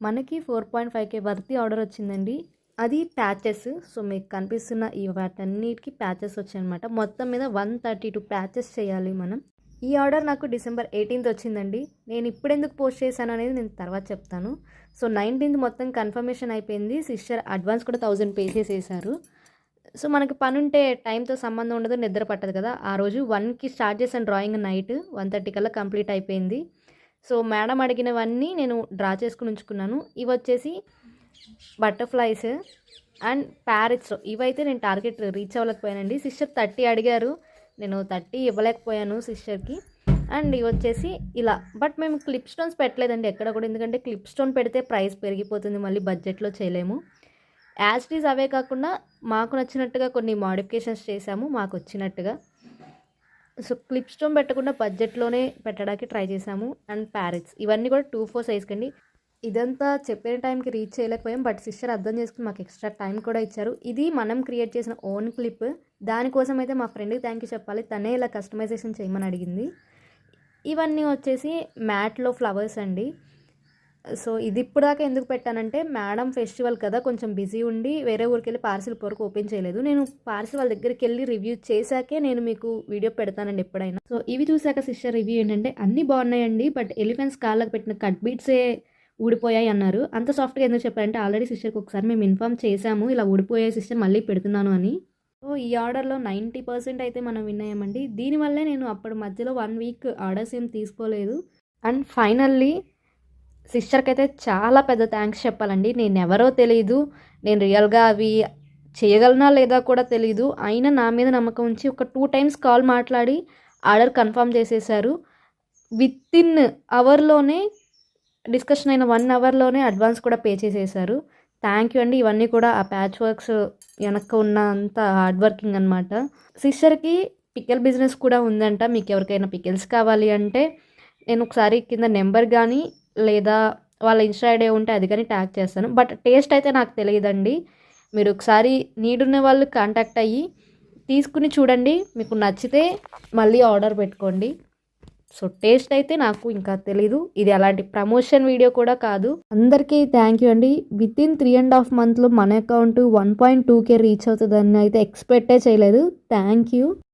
మనకి 4.5K వర్తి order వచ్చిందండి. అది ప్యాచెస్. సో, మీకు కనిపిస్తున్న ఈ వాటన్నిటికి ప్యాచెస్ వచ్చాయన్నమాట. మొత్తం మీద 132 ప్యాచెస్ చేయాలి మనం. ఈ ఆర్డర్ నాకు డిసెంబర్ 18th వచ్చిందండి. నేను ఇప్పుడెందుకు పోస్ట్ చేశాను అనేది నేను తర్వాత చెప్తాను. సో, 19th మొత్తం కన్ఫర్మేషన్ అయిపోయింది. సిస్టర్ అడ్వాన్స్ కూడా 1000 పే చేసేసారు. సో, మనకి పనుంటే టైంతో సంబంధం ఉండదు, నిద్ర పట్టదు కదా. ఆ రోజు 1కి స్టార్ట్ చేశాను డ్రాయింగ్, నైట్ 1:30 కల్లా కంప్లీట్ అయిపోయింది. సో, మేడం అడిగినవన్నీ నేను డ్రా చేసుకుని ఉంచుకున్నాను. ఇవి వచ్చేసి బటర్ఫ్లైస్ అండ్ ప్యారెట్స్. ఇవైతే నేను టార్గెట్ రీచ్ అవ్వలేకపోయానండి. సిస్టర్ 30 అడిగారు, నేను 30 ఇవ్వలేకపోయాను సిస్టర్కి. అండ్ ఇవి వచ్చేసి ఇలా. బట్ మేము క్లిప్ స్టోన్స్ పెట్టలేదండి ఎక్కడ కూడా, ఎందుకంటే క్లిప్ స్టోన్ పెడితే ప్రైస్ పెరిగిపోతుంది, మళ్ళీ బడ్జెట్లో చేయలేము. యాజ్ ఇట్ ఈజ్ అవే కాకుండా మాకు నచ్చినట్టుగా కొన్ని మోడిఫికేషన్స్ చేసాము మాకు వచ్చినట్టుగా. సో, క్లిప్ స్టోన్ పెట్టకుండా బడ్జెట్లోనే పెట్టడానికి ట్రై చేసాము. అండ్ ప్యారెట్స్ ఇవన్నీ కూడా 2-4 సైజ్ కండి. ఇదంతా చెప్పిన టైంకి రీచ్ చేయలేకపోయాం, బట్ సిస్టర్ అర్థం చేసుకుని మాకు ఎక్స్ట్రా టైం కూడా ఇచ్చారు. ఇది మనం క్రియేట్ చేసిన ఓన్ క్లిప్. దానికోసం అయితే మా ఫ్రెండ్కి థ్యాంక్ యూ చెప్పాలి, తనే ఇలా కస్టమైజేషన్ చేయమని అడిగింది. ఇవన్నీ వచ్చేసి మ్యాట్లో ఫ్లవర్స్ అండి. సో, ఇది ఇప్పుడు దాకా ఎందుకు పెట్టానంటే మేడం ఫెస్టివల్ కదా, కొంచెం బిజీ ఉండి వేరే ఊరికి వెళ్ళి పార్సిల్ వరకు ఓపెన్ చేయలేదు. నేను పార్సిల్ వాళ్ళ దగ్గరికి వెళ్ళి రివ్యూ చేశాకే నేను మీకు వీడియో పెడతానండి ఎప్పుడైనా. సో, ఇవి చూశాక సిస్టర్ రివ్యూ ఏంటంటే అన్నీ బాగున్నాయండి, బట్ ఎలిఫెంట్స్ కాళ్ళకు పెట్టిన కట్ బీట్సే ఊడిపోయాయి అన్నారు. అంత సాఫ్ట్గా ఎందుకు చెప్పారంటే ఆల్రెడీ సిస్టర్కి ఒకసారి మేము ఇన్ఫామ్ చేశాము, ఇలా ఊడిపోయాయి సిస్టర్ మళ్ళీ పెడుతున్నాను అని. సో, ఈ ఆర్డర్లో 90% అయితే మనం విన్ అయ్యామండి. దీనివల్లే నేను అప్పుడు మధ్యలో 1 వీక్ ఆర్డర్స్ ఏం తీసుకోలేదు. అండ్ ఫైనల్లీ సిస్టర్కి అయితే చాలా పెద్ద థ్యాంక్స్ చెప్పాలండి. నేను ఎవరో తెలీదు, నేను రియల్గా అవి చేయగలనా లేదా కూడా తెలీదు. అయినా నా మీద నమ్మకం ఉంచి ఒక 2 times కాల్ మాట్లాడి ఆర్డర్ కన్ఫర్మ్ చేసేసారు. వితిన్ అవర్లోనే డిస్కషన్ అయిన 1 అవర్లోనే అడ్వాన్స్ కూడా పే చేసేసారు. థ్యాంక్ యూ అండి. ఇవన్నీ కూడా ఆ ప్యాచ్ వర్క్స్ వెనక ఉన్న అంత హార్డ్ వర్కింగ్ అనమాట. సిస్టర్కి పికెల్ బిజినెస్ కూడా ఉందంట. మీకు ఎవరికైనా పికెల్స్ కావాలి అంటే నేను ఒకసారి కింద నెంబర్ కానీ లేదా వాళ్ళ ఇన్స్టా ఐడి ఉంటే అది కానీ ట్యాగ్ చేస్తాను. బట్ టేస్ట్ అయితే నాకు తెలియదండి. మీరు ఒకసారి నీడున్న వాళ్ళు కాంటాక్ట్ అయ్యి తీసుకుని చూడండి, మీకు నచ్చితే మళ్ళీ ఆర్డర్ పెట్టుకోండి. సో, టేస్ట్ అయితే నాకు ఇంకా తెలీదు. ఇది అలాంటి ప్రమోషన్ వీడియో కూడా కాదు. అందరికీ థ్యాంక్ యూ అండి. వితిన్ 3.5 monthsలో మన అకౌంట్ 1.2K రీచ్ అవుతుందని అయితే ఎక్స్పెక్టే చేయలేదు. Thank you.